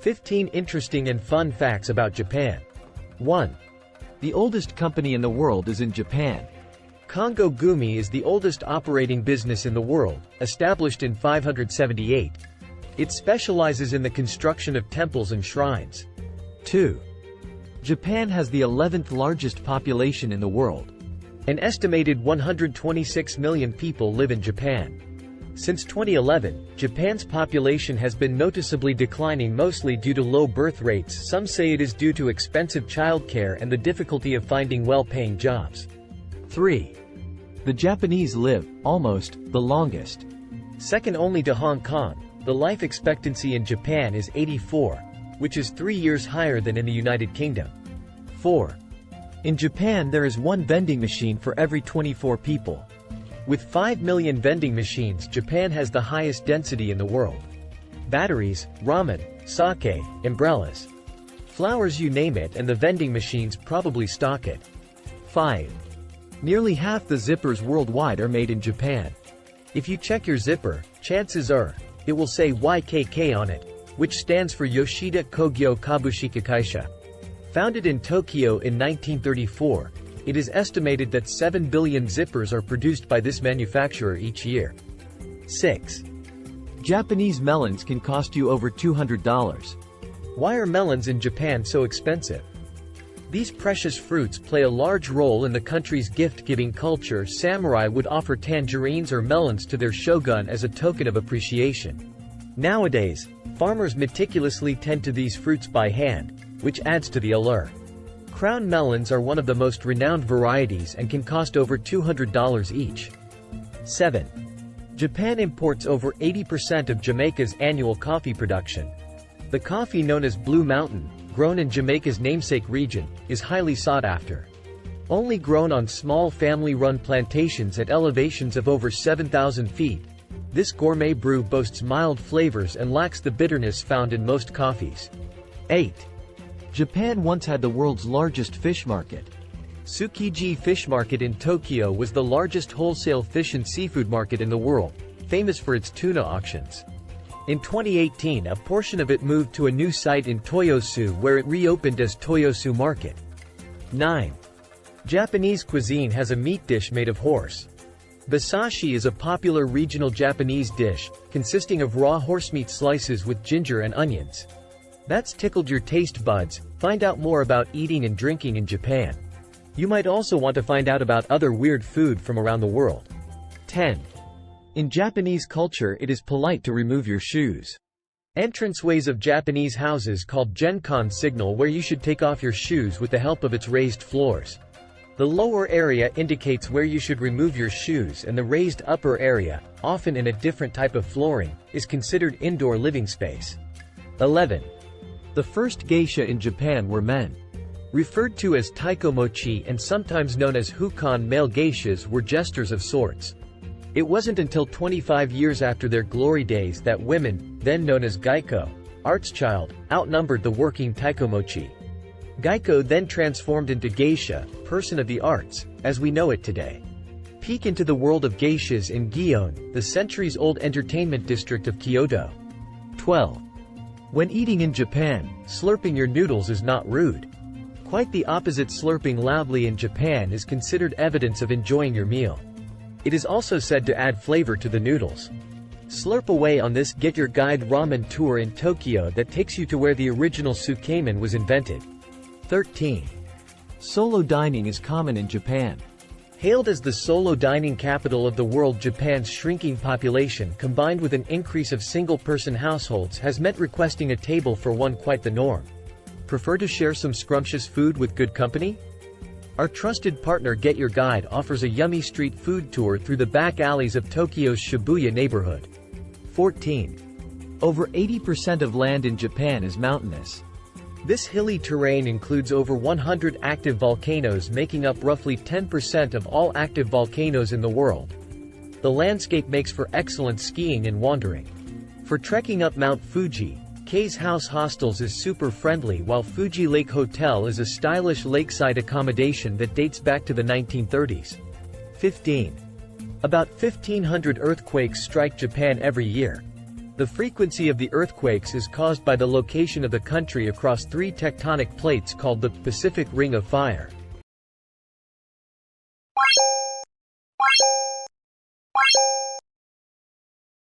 15 interesting and fun facts about Japan. 1. The oldest company in the world is in Japan. Kongo Gumi is the oldest operating business in the world, established in 578. It specializes in the construction of temples and shrines. 2. Japan has the 11th largest population in the world. An estimated 126 million people live in Japan. Since 2011, Japan's population has been noticeably declining, mostly due to low birth rates. Some say it is due to expensive childcare and the difficulty of finding well-paying jobs. 3. The Japanese live, almost, the longest. Second only to Hong Kong, the life expectancy in Japan is 84, which is 3 years higher than in the United Kingdom. 4. In Japan there is one vending machine for every 24 people. With 5 million vending machines, Japan has the highest density in the world. Batteries, ramen, sake, umbrellas. Flowers, you name it, and the vending machines probably stock it. 5. Nearly half the zippers worldwide are made in Japan. If you check your zipper, chances are, it will say YKK on it, which stands for Yoshida Kogyo Kabushika Kaisha. Founded in Tokyo in 1934, it is estimated that 7 billion zippers are produced by this manufacturer each year. 6. Japanese melons can cost you over $200. Why are melons in Japan so expensive? These precious fruits play a large role in the country's gift-giving culture. Samurai would offer tangerines or melons to their shogun as a token of appreciation. Nowadays, farmers meticulously tend to these fruits by hand, which adds to the allure. Crown melons are one of the most renowned varieties and can cost over $200 each. 7. Japan imports over 80% of Jamaica's annual coffee production. The coffee known as Blue Mountain, grown in Jamaica's namesake region, is highly sought after. Only grown on small family-run plantations at elevations of over 7,000 feet, this gourmet brew boasts mild flavors and lacks the bitterness found in most coffees. 8. Japan once had the world's largest fish market. Tsukiji Fish Market in Tokyo was the largest wholesale fish and seafood market in the world, famous for its tuna auctions. In 2018, a portion of it moved to a new site in Toyosu, where it reopened as Toyosu Market. 9. Japanese cuisine has a meat dish made of horse. Basashi is a popular regional Japanese dish, consisting of raw horsemeat slices with ginger and onions. That's tickled your taste buds. Find out more about eating and drinking in Japan. You might also want to find out about other weird food from around the world. 10. In Japanese culture, it is polite to remove your shoes. Entranceways of Japanese houses called Genkan signal where you should take off your shoes with the help of its raised floors. The lower area indicates where you should remove your shoes, and the raised upper area, often in a different type of flooring, is considered indoor living space. 11. The first geisha in Japan were men. Referred to as taikomochi and sometimes known as hukan, male geishas were jesters of sorts. It wasn't until 25 years after their glory days that women, then known as gaiko, arts child, outnumbered the working taikomochi. Gaiko then transformed into geisha, person of the arts, as we know it today. Peek into the world of geishas in Gion, the centuries-old entertainment district of Kyoto. 12. When eating in Japan, slurping your noodles is not rude. Quite the opposite, slurping loudly in Japan is considered evidence of enjoying your meal. It is also said to add flavor to the noodles. Slurp away on this Get Your Guide ramen tour in Tokyo that takes you to where the original tsukemen was invented. 13. Solo dining is common in Japan. Hailed as the solo dining capital of the world, Japan's shrinking population combined with an increase of single-person households has meant requesting a table for one quite the norm. Prefer to share some scrumptious food with good company? Our trusted partner Get Your Guide offers a yummy street food tour through the back alleys of Tokyo's Shibuya neighborhood. 14. Over 80% of land in Japan is mountainous. This hilly terrain includes over 100 active volcanoes, making up roughly 10% of all active volcanoes in the world. The landscape makes for excellent skiing and wandering. For trekking up Mount Fuji, K's House Hostels is super friendly, while Fuji Lake Hotel is a stylish lakeside accommodation that dates back to the 1930s. 15. About 1,500 earthquakes strike Japan every year. The frequency of the earthquakes is caused by the location of the country across three tectonic plates called the Pacific Ring of Fire.